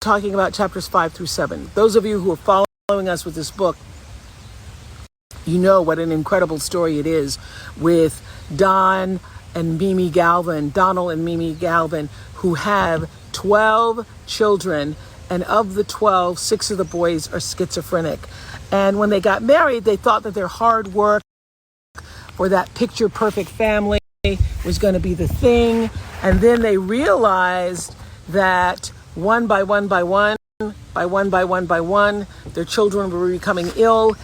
talking about chapters 5 through 7. Those of you who are following us with this book, you know what an incredible story it is with Donald and Mimi Galvin, who have 12 children, and of the 12, 6 of the boys are schizophrenic. And when they got married, they thought that their hard work for that picture-perfect family was going to be the thing. And then they realized that one by one, their children were becoming ill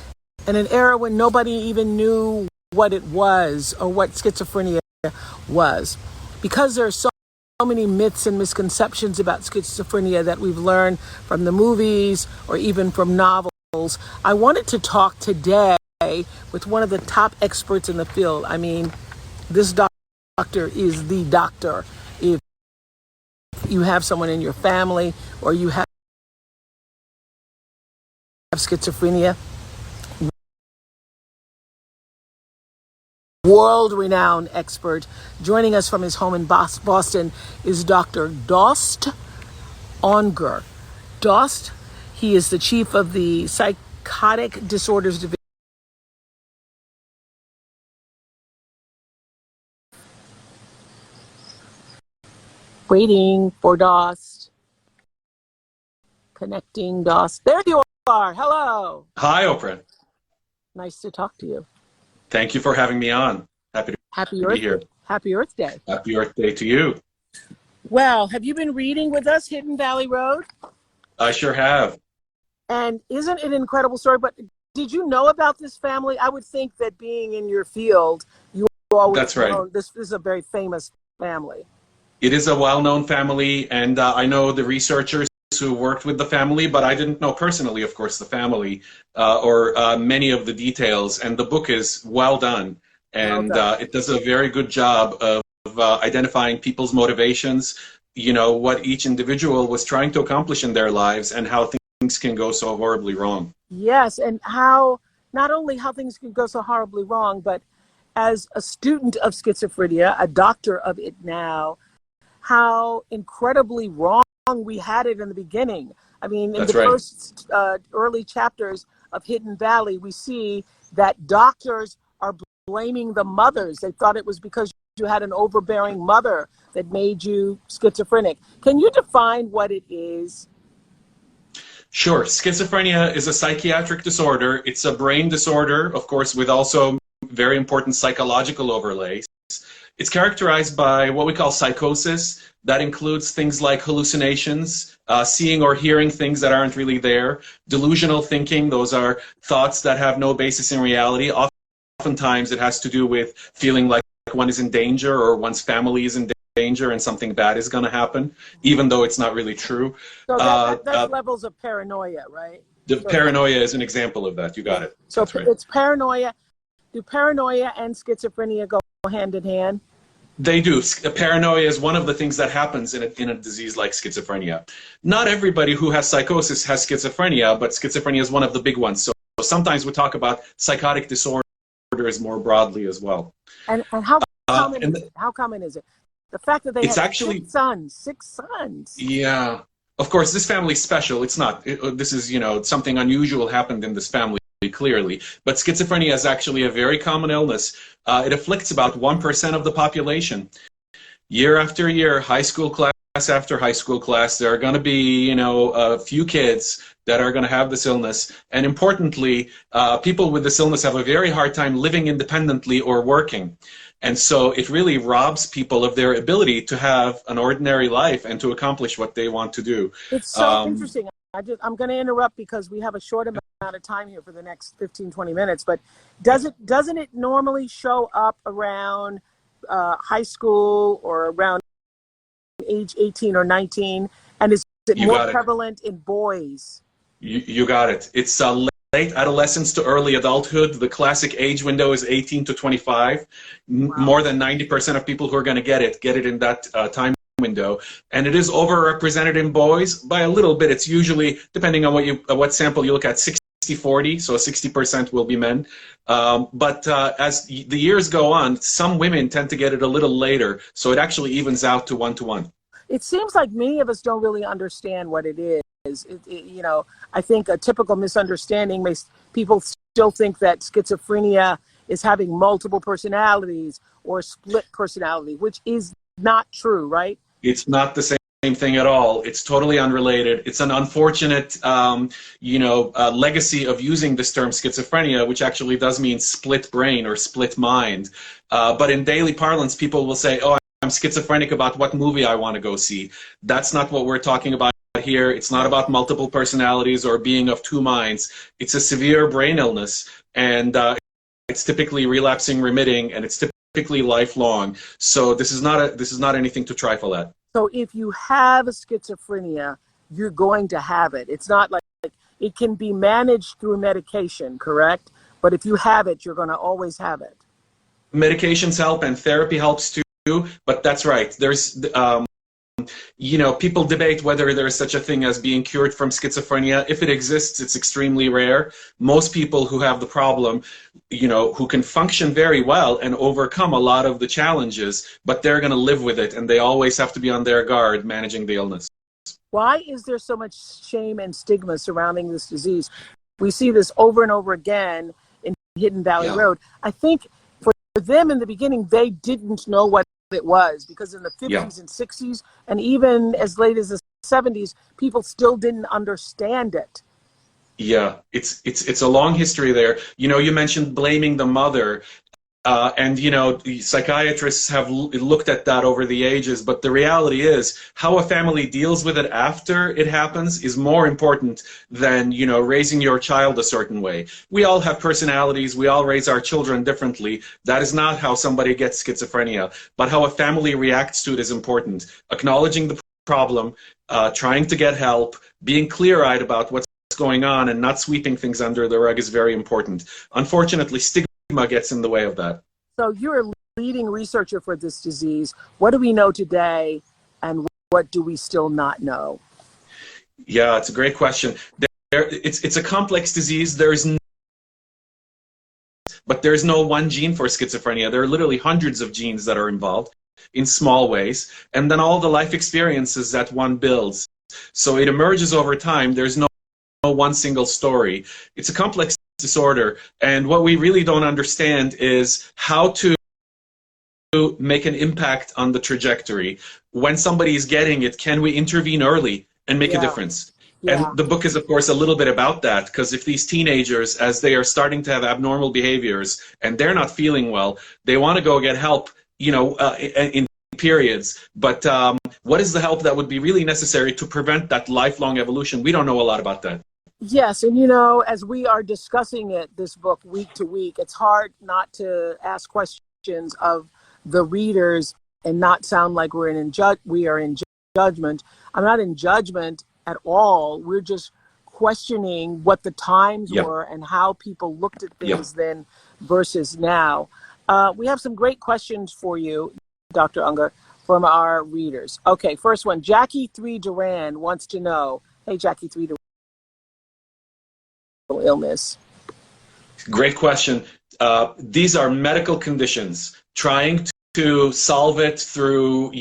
in an era when nobody even knew what it was or what schizophrenia was. Because there are so many myths and misconceptions about schizophrenia that we've learned from the movies or even from novels, I wanted to talk today with one of the top experts in the field. I mean, this doctor is the doctor. If you have someone in your family or you have schizophrenia, world-renowned expert. Joining us from his home in Boston is Dr. Dost Onger. Dost, he is the chief of the Psychotic Disorders Division. Waiting for Dost. Connecting Dost. There you are. Hello. Hi, Oprah. Nice to talk to you. Thank you for having me on. Happy to be here. Happy Earth Day. Happy Earth Day to you. Well, have you been reading with us Hidden Valley Road? I sure have. And isn't it an incredible story? But did you know about this family? I would think that being in your field, you always That's right. know this is a very famous family. It is a well-known family, and I know the researchers who worked with the family, but I didn't know personally, of course, the family or many of the details. And the book is well done, and it does a very good job of identifying people's motivations, you know, what each individual was trying to accomplish in their lives and how things can go so horribly wrong. Yes, and how not only how things can go so horribly wrong, but as a student of schizophrenia, a doctor of it now, how incredibly wrong we had it in the beginning. I mean, in first early chapters of Hidden Valley, we see that doctors are blaming the mothers. They thought it was because you had an overbearing mother that made you schizophrenic. Can you define what it is? Sure. Schizophrenia is a psychiatric disorder. It's a brain disorder, of course, with also very important psychological overlays. It's characterized by what we call psychosis. That includes things like hallucinations, seeing or hearing things that aren't really there, delusional thinking. Those are thoughts that have no basis in reality. Oftentimes it has to do with feeling like one is in danger or one's family is in danger and something bad is going to happen, even though it's not really true. So that's levels of paranoia, right? The paranoia is an example of that. You got it. So it's paranoia. Do paranoia and schizophrenia go hand in hand? They do. Paranoia is one of the things that happens in a disease like schizophrenia. Not everybody who has psychosis has schizophrenia, but schizophrenia is one of the big ones. So sometimes we talk about psychotic disorders more broadly as well. And how common is it? How common is it? The fact that they have actually, six sons. Yeah. Of course, this family's special. It's not. This is, you know, something unusual happened in this family. Clearly, but schizophrenia is actually a very common illness. It afflicts about 1% of the population. Year after year, high school class after high school class, there are going to be, you know, a few kids that are going to have this illness. And importantly, people with this illness have a very hard time living independently or working. And so it really robs people of their ability to have an ordinary life and to accomplish what they want to do. It's so interesting. I'm going to interrupt because we have a short amount of time here for the next 15-20 minutes, but doesn't it normally show up around high school or around age 18 or 19, and is it more prevalent in boys? You got it. It's late adolescence to early adulthood. The classic age window is 18 to 25. Wow. More than 90% of people who are going to get it in that time window, and it is overrepresented in boys by a little bit. It's usually, depending on what sample you look at, 60-40, so 60% will be men. But as the years go on, some women tend to get it a little later, so it actually evens out to 1-to-1. It seems like many of us don't really understand what it is. You know, I think a typical misunderstanding makes people still think that schizophrenia is having multiple personalities or split personality, which is not true, right? It's not the same thing at all. It's totally unrelated. It's an unfortunate, legacy of using this term schizophrenia, which actually does mean split brain or split mind. But in daily parlance, people will say, "Oh, I'm schizophrenic about what movie I want to go see." That's not what we're talking about here. It's not about multiple personalities or being of two minds. It's a severe brain illness, and it's typically relapsing, remitting, and it's typically lifelong. So this is not anything to trifle at. So if you have a schizophrenia, you're going to have it. It's not like it can be managed through medication, correct? But if you have it, you're going to always have it. Medications help and therapy helps too, but that's right. There's people debate whether there is such a thing as being cured from schizophrenia. If it exists, it's extremely rare. Most people who have the problem, who can function very well and overcome a lot of the challenges, but they're going to live with it, and they always have to be on their guard managing the illness. Why is there so much shame and stigma surrounding this disease? We see this over and over again in Hidden Valley Road. I think for them in the beginning, they didn't know what it was, because in the 50s and 60s and even as late as the 70s, people still didn't understand it. Yeah, it's a long history there. You mentioned blaming the mother, and psychiatrists have looked at that over the ages, but the reality is how a family deals with it after it happens is more important than raising your child a certain way. We all have personalities, we all raise our children differently. That is not how somebody gets schizophrenia, but how a family reacts to it is important. Acknowledging the problem, trying to get help, being clear-eyed about what's going on, and not sweeping things under the rug is very important. Unfortunately, stigma gets in the way of that. So you're a leading researcher for this disease. What do we know today, and what do we still not know? Yeah, it's a great question. It's a complex disease. But there's no one gene for schizophrenia. There are literally hundreds of genes that are involved in small ways, and then all the life experiences that one builds. So it emerges over time. There's no one single story. It's a complex disorder, and what we really don't understand is how to make an impact on the trajectory. When somebody is getting it, can we intervene early and make a difference? And the book is, of course, a little bit about that, because if these teenagers, as they are starting to have abnormal behaviors and they're not feeling well, they want to go get help, in periods. But what is the help that would be really necessary to prevent that lifelong evolution? We don't know a lot about that. Yes, and as we are discussing this book week to week, it's hard not to ask questions of the readers and not sound like we are in judgment. I'm not in judgment at all. We're just questioning what the times were and how people looked at things then versus now. We have some great questions for you, Dr. Unger, from our readers. Okay, first one, Jackie 3 Duran wants to know, hey, Jackie 3 Duran. Illness? Great question. These are medical conditions. Trying to solve it through,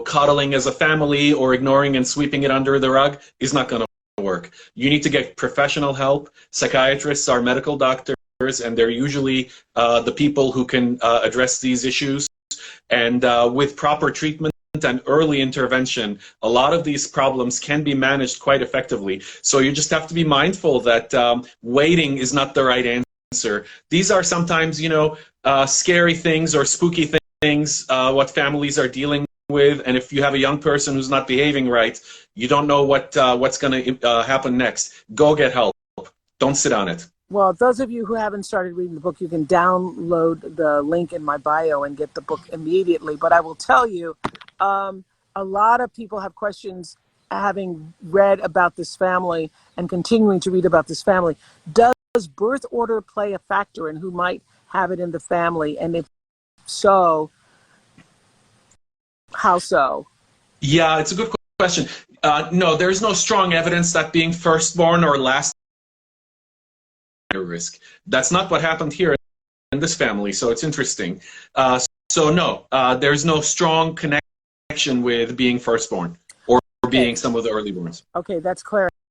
coddling as a family or ignoring and sweeping it under the rug is not going to work. You need to get professional help. Psychiatrists are medical doctors, and they're usually the people who can address these issues. And with proper treatment and early intervention, a lot of these problems can be managed quite effectively. So you just have to be mindful that waiting is not the right answer. These are sometimes, scary things or spooky things, what families are dealing with. And if you have a young person who's not behaving right, you don't know what's going to happen next. Go get help. Don't sit on it. Well, those of you who haven't started reading the book, you can download the link in my bio and get the book immediately. But I will tell you, a lot of people have questions having read about this family and continuing to read about this family. Does birth order play a factor in who might have it in the family? And if so, how so? Yeah, it's a good question. No, there's no strong evidence that being firstborn or last risk. That's not what happened here in this family, so it's interesting. So no, there's no strong connection with being firstborn or being some of the early borns. Okay, that's clear.